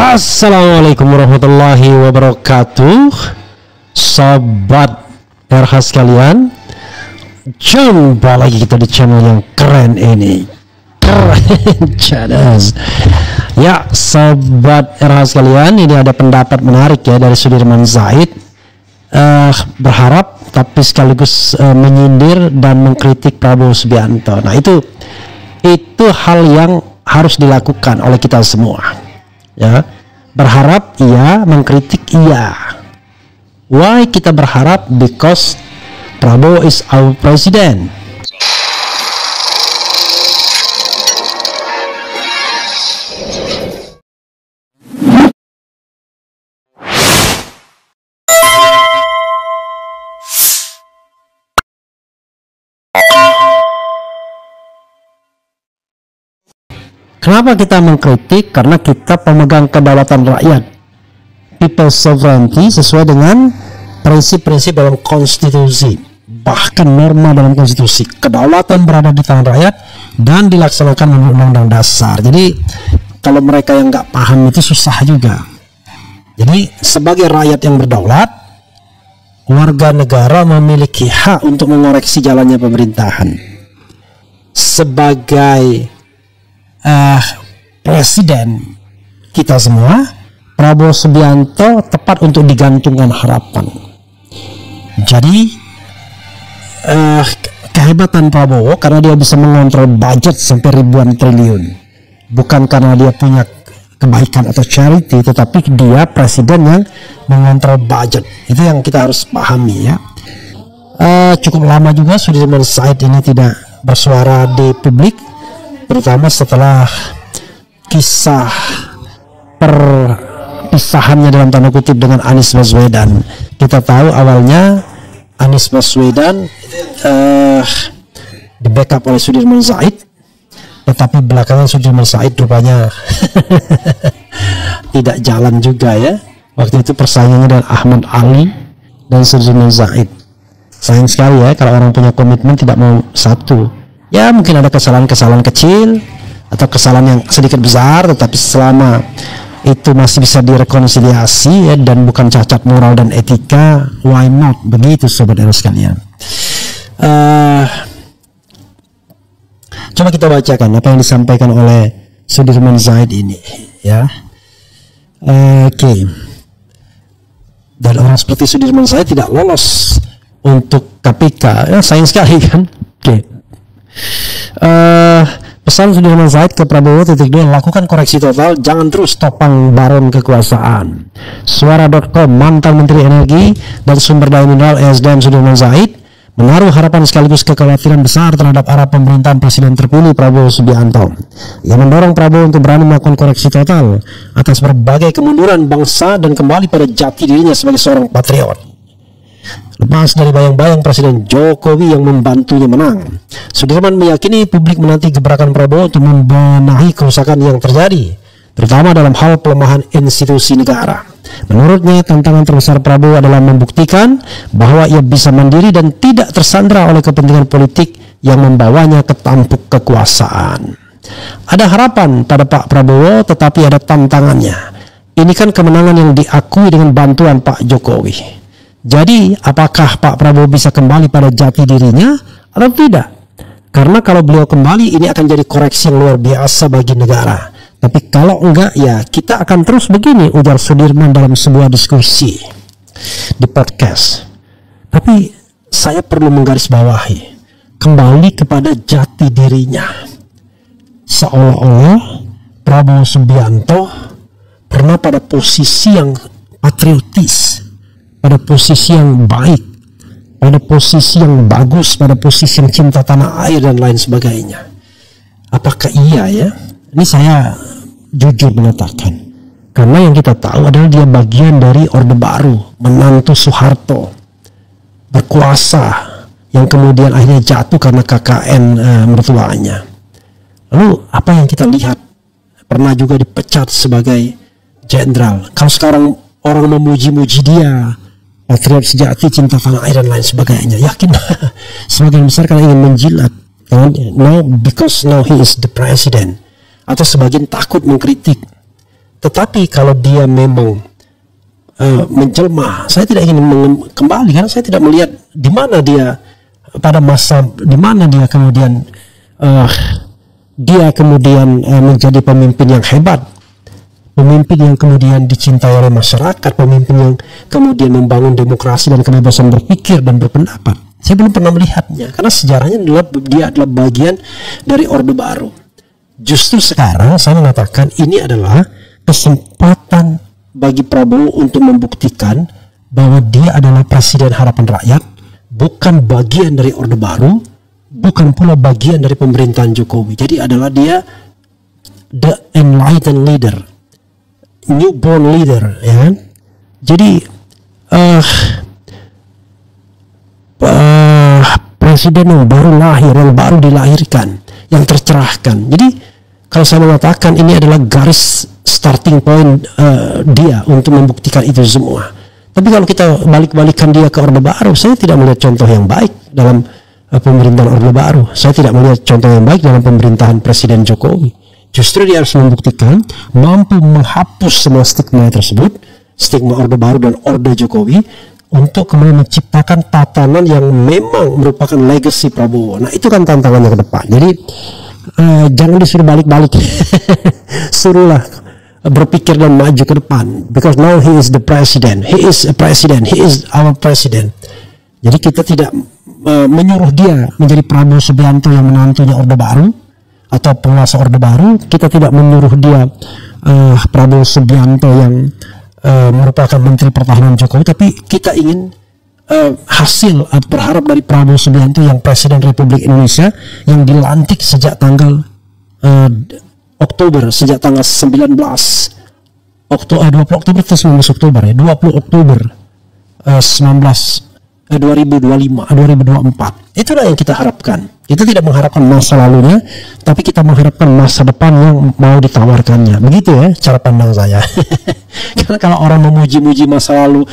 Assalamualaikum warahmatullahi wabarakatuh, sobat RH sekalian. Jumpa lagi kita di channel yang keren ini. Keren cadas. Ya, sobat RH sekalian, ini ada pendapat menarik ya dari Sudirman Said. Berharap tapi sekaligus menyindir dan mengkritik Prabowo Subianto. Nah, itu hal yang harus dilakukan oleh kita semua. Ya, berharap iya, mengkritik iya. Why kita berharap? Because Prabowo is our president. Kenapa kita mengkritik? Karena kita pemegang kedaulatan rakyat, people's sovereignty, sesuai dengan prinsip-prinsip dalam konstitusi, bahkan norma dalam konstitusi. Kedaulatan berada di tangan rakyat dan dilaksanakan menurut undang-undang dasar. Jadi kalau mereka yang nggak paham itu susah juga. Jadi sebagai rakyat yang berdaulat, warga negara memiliki hak untuk mengoreksi jalannya pemerintahan. Sebagai presiden kita semua, Prabowo Subianto tepat untuk digantungkan harapan. Jadi kehebatan Prabowo karena dia bisa mengontrol budget sampai ribuan triliun, bukan karena dia punya kebaikan atau charity, tetapi dia presiden yang mengontrol budget. Itu yang kita harus pahami ya. Cukup lama juga Sudirman Said ini tidak bersuara di publik, terutama setelah kisah perpisahannya dalam tanda kutip dengan Anies Baswedan. Kita tahu awalnya Anies Baswedan di backup oleh Sudirman Said, tetapi belakangan Sudirman Said rupanya tidak jalan juga ya. Waktu itu persaingannya dengan Ahmad Ali dan Sudirman Said. Sayang sekali ya kalau orang punya komitmen tidak mau satu. Ya mungkin ada kesalahan-kesalahan kecil atau kesalahan yang sedikit besar, tetapi selama itu masih bisa direkonsiliasi ya, dan bukan cacat moral dan etika, why not? Begitu sobat eros sekalian. Coba kita bacakan apa yang disampaikan oleh Sudirman Said ini ya. Oke. Dan orang seperti Sudirman Said tidak lolos untuk KPK ya, sayang sekali kan. Oke. Pesan Sudirman Said ke Prabowo _2, lakukan koreksi total, jangan terus topang baron kekuasaan. Suara.com, mantan Menteri Energi dan Sumber Daya Mineral ESDM Sudirman Said menaruh harapan sekaligus kekhawatiran besar terhadap arah pemerintahan Presiden terpilih Prabowo Subianto. Ia mendorong Prabowo untuk berani melakukan koreksi total atas berbagai kemunduran bangsa dan kembali pada jati dirinya sebagai seorang patriot. Lepas dari bayang-bayang Presiden Jokowi yang membantunya menang, Sudirman meyakini publik menanti gebrakan Prabowo untuk membenahi kerusakan yang terjadi, terutama dalam hal pelemahan institusi negara. Menurutnya, tantangan terbesar Prabowo adalah membuktikan bahwa ia bisa mandiri dan tidak tersandra oleh kepentingan politik yang membawanya ke tampuk kekuasaan. Ada harapan pada Pak Prabowo, tetapi ada tantangannya. Ini kan kemenangan yang diakui dengan bantuan Pak Jokowi. Jadi, apakah Pak Prabowo bisa kembali pada jati dirinya atau tidak? Karena kalau beliau kembali, ini akan jadi koreksi yang luar biasa bagi negara. Tapi kalau enggak, ya kita akan terus begini, ujar Sudirman dalam sebuah diskusi di podcast. Tapi saya perlu menggarisbawahi, kembali kepada jati dirinya. Seolah-olah Prabowo Subianto pernah pada posisi yang patriotis, pada posisi yang baik, pada posisi yang bagus, pada posisi yang cinta tanah air dan lain sebagainya. Apakah iya ya? Ini saya jujur menyatakan, karena yang kita tahu adalah dia bagian dari Orde Baru, menantu Soeharto, berkuasa, yang kemudian akhirnya jatuh karena KKN mertuanya. Lalu apa yang kita lihat? Pernah juga dipecat sebagai jenderal. Kalau sekarang orang memuji-muji dia, patriot sejati, cinta tanah air dan lain sebagainya, yakin sebagian besar karena ingin menjilat. Now because now he is the president, atau sebagian takut mengkritik. Tetapi kalau dia memang menjelma, saya tidak ingin kembali karena saya tidak melihat di mana dia pada masa di mana dia kemudian menjadi pemimpin yang hebat, pemimpin yang kemudian dicintai oleh masyarakat, pemimpin yang kemudian membangun demokrasi dan kebebasan berpikir dan berpendapat. Saya belum pernah melihatnya karena sejarahnya dia adalah bagian dari Orde Baru. Justru sekarang saya mengatakan ini adalah kesempatan bagi Prabowo untuk membuktikan bahwa dia adalah presiden harapan rakyat, bukan bagian dari Orde Baru, bukan pula bagian dari pemerintahan Jokowi. Jadi adalah dia the enlightened leader, newborn leader, ya kan? Jadi presiden yang baru lahir, yang baru dilahirkan, yang tercerahkan. Jadi kalau saya mengatakan ini adalah garis starting point dia untuk membuktikan itu semua. Tapi kalau kita balik-balikan dia ke Orde Baru, saya tidak melihat contoh yang baik dalam pemerintahan Orde Baru. Saya tidak melihat contoh yang baik dalam pemerintahan Presiden Jokowi. Justru dia harus membuktikan mampu menghapus semua stigma tersebut, stigma Orde Baru dan Orde Jokowi, untuk kemudian menciptakan tatanan yang memang merupakan legacy Prabowo. Nah, itu kan tantangannya ke depan. Jadi jangan disuruh balik-balik. Suruhlah berpikir dan maju ke depan, because now he is the president, he is a president, he is our president. Jadi kita tidak menyuruh dia menjadi Prabowo Subianto yang menantunya Orde Baru atau penguasa Orde Baru. Kita tidak menyuruh dia Prabowo Subianto yang merupakan Menteri Pertahanan Jokowi, tapi kita ingin hasil berharap dari Prabowo Subianto yang Presiden Republik Indonesia yang dilantik sejak tanggal Oktober, sejak tanggal 20 Oktober atau 19 Oktober ya, 20 Oktober 2024. Itulah yang kita harapkan. Kita tidak mengharapkan masa lalunya, tapi kita mengharapkan masa depan yang mau ditawarkannya. Begitu ya cara pandang saya. Karena kalau orang memuji-muji masa lalu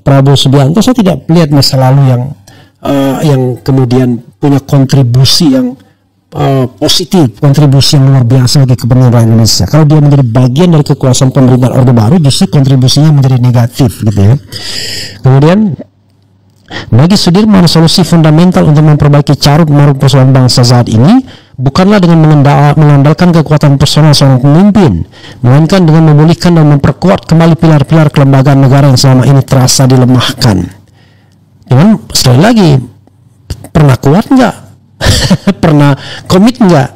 Prabowo Subianto, saya tidak melihat masa lalu yang kemudian punya kontribusi yang positif, kontribusi yang luar biasa bagi kepentingan rakyat Indonesia. Kalau dia menjadi bagian dari kekuasaan pemerintahan Orde Baru, justru kontribusinya menjadi negatif, gitu ya. Kemudian bagi Sudirman, solusi fundamental untuk memperbaiki carut marut persoalan bangsa saat ini bukanlah dengan mengandalkan kekuatan personal seorang pemimpin, melainkan dengan memulihkan dan memperkuat kembali pilar-pilar kelembagaan negara yang selama ini terasa dilemahkan. Cuman sekali lagi, pernah kuat nggak? Pernah komit nggak?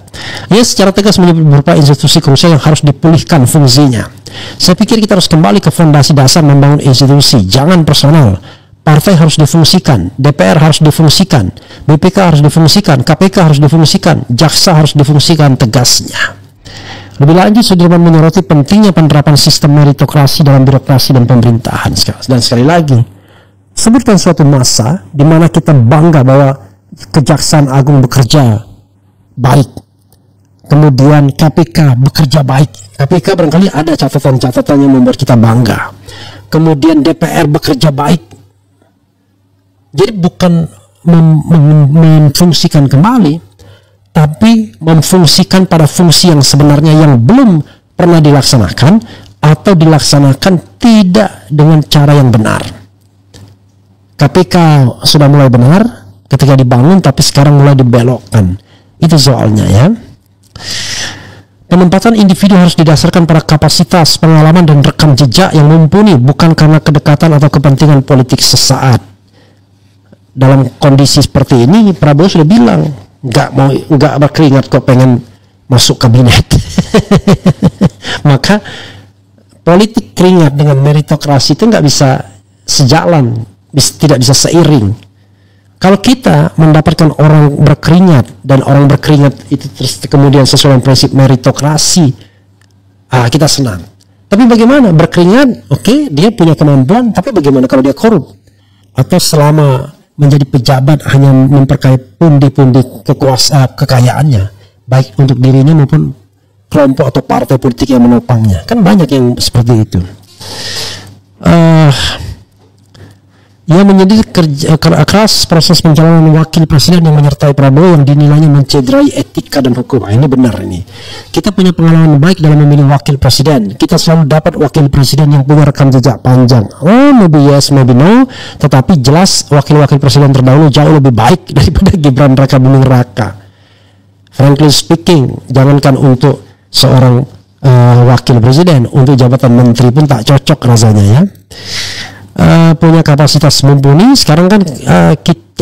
Ya, secara tegas menyebut beberapa institusi krusial yang harus dipulihkan fungsinya. Saya pikir kita harus kembali ke fondasi dasar membangun institusi, jangan personal. Partai harus difungsikan, DPR harus difungsikan, BPK harus difungsikan, KPK harus difungsikan, jaksa harus difungsikan, tegasnya. Lebih lanjut, Sudirman menyoroti pentingnya penerapan sistem meritokrasi dalam birokrasi dan pemerintahan. Dan sekali lagi, sebutkan suatu masa di mana kita bangga bahwa Kejaksaan Agung bekerja baik, kemudian KPK bekerja baik. KPK barangkali ada catatan-catatan yang membuat kita bangga. Kemudian DPR bekerja baik. Jadi bukan memfungsikan kembali, tapi memfungsikan pada fungsi yang sebenarnya yang belum pernah dilaksanakan atau dilaksanakan tidak dengan cara yang benar. KPK sudah mulai benar ketika dibangun, tapi sekarang mulai dibelokkan. Itu soalnya ya. Penempatan individu harus didasarkan pada kapasitas, pengalaman, dan rekam jejak yang mumpuni, bukan karena kedekatan atau kepentingan politik sesaat. Dalam kondisi seperti ini, Prabowo sudah bilang nggak berkeringat kok pengen masuk kabinet. Maka politik keringat dengan meritokrasi itu nggak bisa sejalan, tidak bisa seiring. Kalau kita mendapatkan orang berkeringat dan orang berkeringat itu terus kemudian sesuai dengan prinsip meritokrasi, kita senang. Tapi bagaimana berkeringat? Oke, dia punya kemampuan, tapi bagaimana kalau dia korup? Atau selama menjadi pejabat hanya memperkaya pundi-pundi kekayaannya, baik untuk dirinya maupun kelompok atau partai politik yang menopangnya. Kan banyak yang seperti itu. Ia menyedih keras proses pencalonan wakil presiden yang menyertai Prabowo yang dinilainya mencederai etika dan hukum. Ini benar ini. Kita punya pengalaman baik dalam memilih wakil presiden. Kita selalu dapat wakil presiden yang punya rekam jejak panjang. Oh, maybe yes, maybe no. Tetapi jelas wakil-wakil presiden terdahulu jauh lebih baik daripada Gibran Raka Buming Raka. Frankly speaking, jangankan untuk seorang wakil presiden, untuk jabatan menteri pun tak cocok rasanya ya. Punya kapasitas mumpuni. Sekarang kan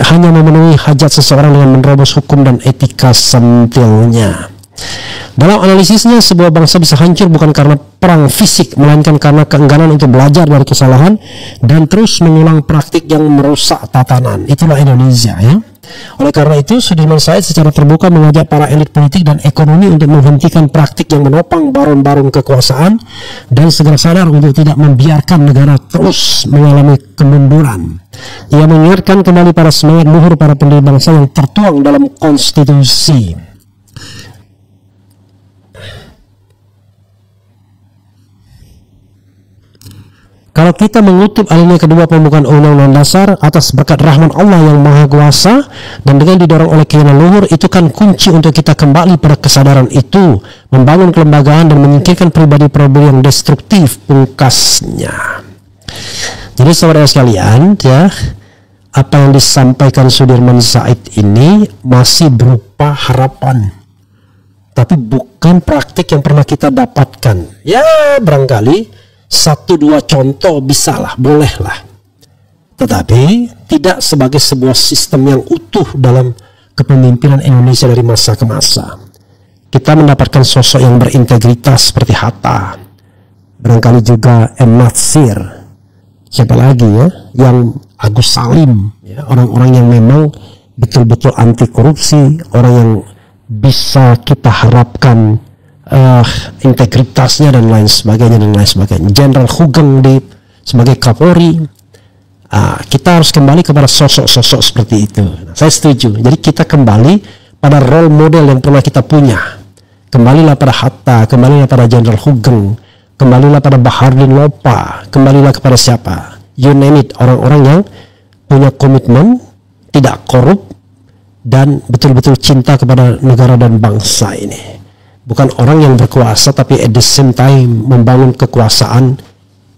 hanya memenuhi hajat seseorang dengan menerobos hukum dan etika sentilnya. Dalam analisisnya, sebuah bangsa bisa hancur bukan karena perang fisik, melainkan karena keengganan untuk belajar dari kesalahan dan terus mengulang praktik yang merusak tatanan. Itulah Indonesia ya. Oleh karena itu, Sudirman Said secara terbuka mengajak para elit politik dan ekonomi untuk menghentikan praktik yang menopang baron-baron kekuasaan dan segera sadar untuk tidak membiarkan negara terus mengalami kemunduran. Ia mengingatkan kembali para semangat luhur para pendiri bangsa yang tertuang dalam konstitusi. Kalau kita mengutip alinea kedua pembukaan Undang-Undang Dasar atas berkat rahman Allah yang Maha Kuasa dan dengan didorong oleh keinginan luhur, itu kan kunci untuk kita kembali pada kesadaran itu, membangun kelembagaan dan menyingkirkan pribadi-pribadi yang destruktif pungkasnya. Jadi saudara sekalian ya, apa yang disampaikan Sudirman Said ini masih berupa harapan, tapi bukan praktik yang pernah kita dapatkan. Ya barangkali 1-2 contoh bisalah, bolehlah. Tetapi tidak sebagai sebuah sistem yang utuh dalam kepemimpinan Indonesia dari masa ke masa. Kita mendapatkan sosok yang berintegritas seperti Hatta, barangkali juga M. Natsir, siapa lagi ya, yang Agus Salim ya, orang-orang yang memang betul-betul anti korupsi, orang yang bisa kita harapkan integritasnya dan lain sebagainya. Jenderal Hugeng sebagai Kapolri, kita harus kembali kepada sosok-sosok seperti itu. Saya setuju. Jadi kita kembali pada role model yang pernah kita punya. Kembalilah pada Hatta, kembalilah pada Jenderal Hugeng, kembalilah pada Bahardin Lopa, kembalilah kepada siapa? You name it, orang-orang yang punya komitmen, tidak korup, dan betul-betul cinta kepada negara dan bangsa ini. Bukan orang yang berkuasa tapi at the same time membangun kekuasaan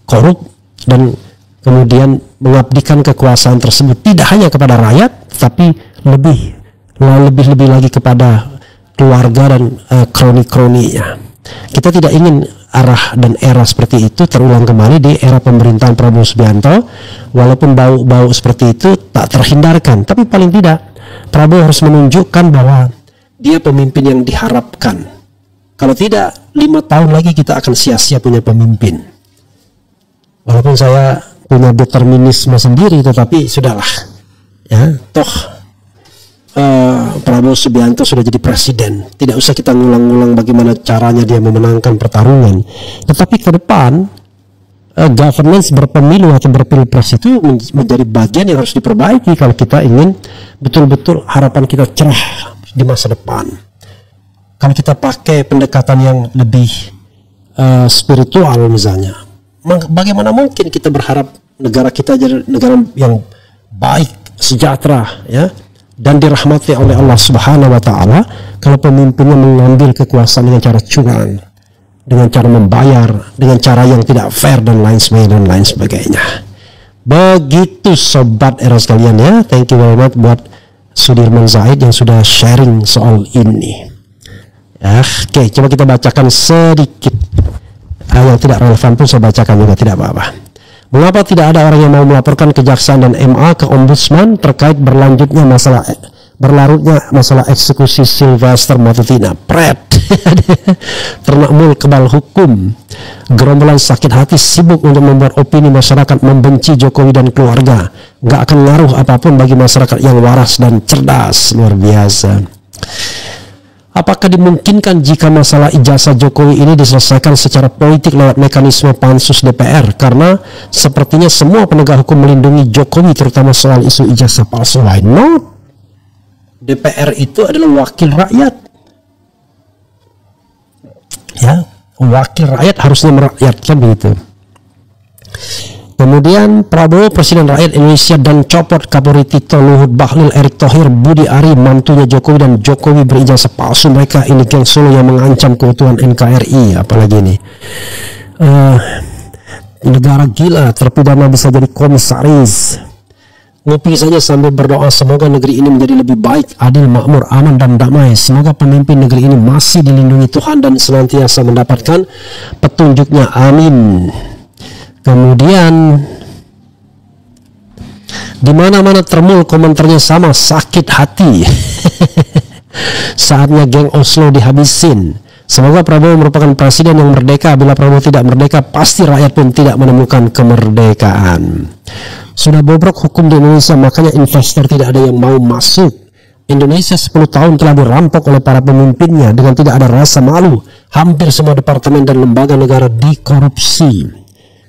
korup dan kemudian mengabdikan kekuasaan tersebut tidak hanya kepada rakyat tapi lebih lagi kepada keluarga dan kroni-kroninya. Kita tidak ingin arah dan era seperti itu terulang kembali di era pemerintahan Prabowo Subianto. Walaupun bau-bau seperti itu tak terhindarkan, tapi paling tidak Prabowo harus menunjukkan bahwa dia pemimpin yang diharapkan. Kalau tidak, 5 tahun lagi kita akan sia-sia punya pemimpin. Walaupun saya punya determinisme sendiri, tetapi sudahlah. Ya, toh Prabowo Subianto sudah jadi presiden. Tidak usah kita ngulang-ngulang bagaimana caranya dia memenangkan pertarungan. Tetapi ke depan, governance berpemilu atau berpilpres itu menjadi bagian yang harus diperbaiki kalau kita ingin betul-betul harapan kita cerah di masa depan. Kalau kita pakai pendekatan yang lebih spiritual misalnya, bagaimana mungkin kita berharap negara kita jadi negara yang baik, sejahtera ya, dan dirahmati oleh Allah Subhanahu wa taala kalau pemimpinnya mengambil kekuasaan dengan cara curang, dengan cara membayar, dengan cara yang tidak fair dan lain sebagainya. Begitu sobat era sekalian ya. Thank you very much buat Sudirman Said yang sudah sharing soal ini. Oke, coba kita bacakan sedikit yang tidak relevan pun saya bacakan juga, tidak apa-apa. Mengapa tidak ada orang yang mau melaporkan kejaksaan dan MA ke ombudsman terkait berlarutnya masalah eksekusi Sylvester Matutina? Pret. Ternak mul kebal hukum. Gerombolan sakit hati sibuk untuk membuat opini masyarakat membenci Jokowi dan keluarga. Gak akan ngaruh apapun bagi masyarakat yang waras dan cerdas. Luar biasa. Apakah dimungkinkan jika masalah ijazah Jokowi ini diselesaikan secara politik lewat mekanisme pansus DPR? Karena sepertinya semua penegak hukum melindungi Jokowi, terutama soal isu ijazah palsu. Why not? DPR itu adalah wakil rakyat. Ya, wakil rakyat harusnya merakyatkan begitu. Kemudian Prabowo Presiden Rakyat Indonesia dan copot Kapolri Tito, Luhut, Bahlil, Erick Thohir, Budi Ari, mantunya Jokowi, dan Jokowi berijazah palsu. Mereka ini geng Solo yang mengancam keutuhan NKRI. Apalagi ini negara gila, terpidana bisa jadi komisaris. Ngopi saja sambil berdoa, semoga negeri ini menjadi lebih baik, adil, makmur, aman, dan damai. Semoga pemimpin negeri ini masih dilindungi Tuhan dan senantiasa mendapatkan petunjuknya. Amin. Kemudian di mana-mana termul komentarnya sama, sakit hati. Saatnya geng Oslo dihabisin. Semoga Prabowo merupakan presiden yang merdeka. Bila Prabowo tidak merdeka, pasti rakyat pun tidak menemukan kemerdekaan. Sudah bobrok hukum di Indonesia, makanya investor tidak ada yang mau masuk. Indonesia 10 tahun telah dirampok oleh para pemimpinnya dengan tidak ada rasa malu. Hampir semua departemen dan lembaga negara dikorupsi.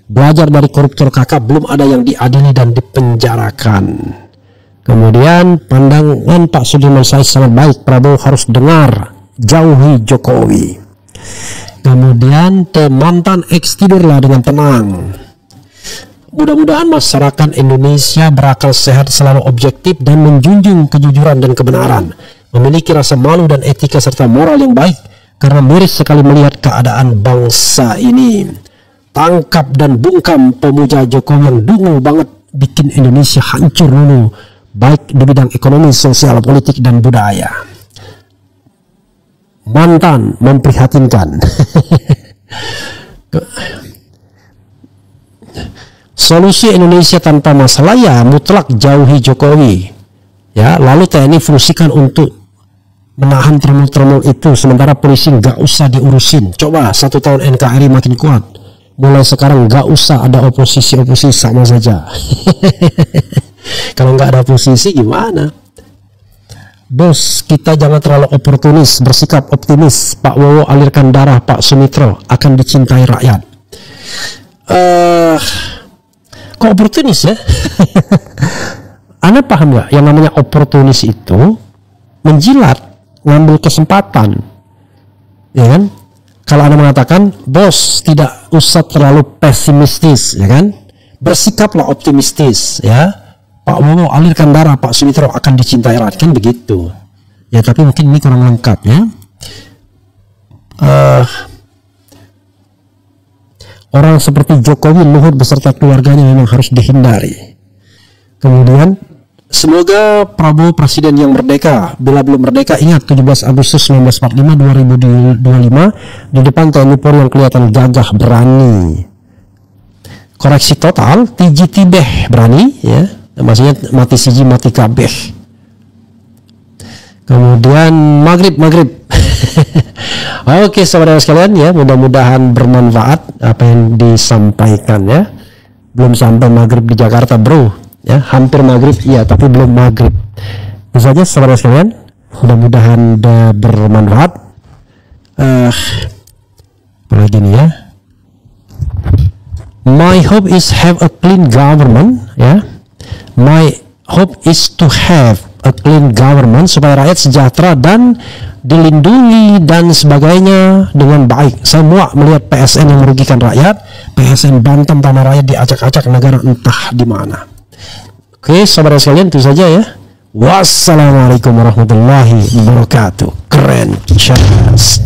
Belajar dari koruptor kakak, belum ada yang diadili dan dipenjarakan. Kemudian pandangan Pak Sudirman Said sangat baik, Prabowo harus dengar, jauhi Jokowi. Kemudian mantan X tidurlah dengan tenang. Mudah-mudahan masyarakat Indonesia berakal sehat, selalu objektif dan menjunjung kejujuran dan kebenaran, memiliki rasa malu dan etika serta moral yang baik, karena miris sekali melihat keadaan bangsa ini. Tangkap dan bungkam pemuja Jokowi yang dungu banget, bikin Indonesia hancur dulu, baik di bidang ekonomi, sosial, politik, dan budaya. Mantan memprihatinkan. Solusi Indonesia tanpa masalah ya mutlak jauhi Jokowi. Ya, lalu TNI fungsikan untuk menahan tremul-tremul itu, sementara polisi nggak usah diurusin. Coba 1 tahun NKRI makin kuat. Mulai sekarang nggak usah ada oposisi sama saja. Kalau nggak ada oposisi gimana? Bos, kita jangan terlalu oportunis, bersikap optimis. Pak Wowo alirkan darah Pak Sumitro, akan dicintai rakyat. Kok oportunis ya? Anda paham nggak? Yang namanya oportunis itu menjilat, ngambil kesempatan, ya kan? Kalau Anda mengatakan, bos tidak usah terlalu pesimistis, ya kan? Bersikaplah optimistis, ya. Pak Wowo alirkan darah Pak Sumitro, akan dicintai rakyat, kan begitu. Ya, tapi mungkin ini kurang lengkap ya. Orang seperti Jokowi, Luhut beserta keluarganya memang harus dihindari. Kemudian semoga Prabowo presiden yang merdeka. Bila belum merdeka, ingat 17 Agustus 1945 2025 di depan TNI Polri yang kelihatan gagah berani. Koreksi total, tiji tibeh berani ya. Maksudnya mati siji mati kabeh. Kemudian maghrib. Oke, saudara sekalian ya, mudah-mudahan bermanfaat apa yang disampaikan ya. Belum sampai maghrib di Jakarta bro. Ya, hampir maghrib iya, tapi belum maghrib. Itu saja saudara sekalian, mudah-mudahan bermanfaat. Apalagi nih ya, my hope is have a clean government ya. My hope is to have a clean government, supaya rakyat sejahtera dan dilindungi dan sebagainya dengan baik. Saya muak melihat PSN yang merugikan rakyat, PSN Banten tanah rakyat diacak-acak negara entah di mana. Oke, saudara sekalian, itu saja ya. Wassalamualaikum warahmatullahi wabarakatuh. Keren, cheers.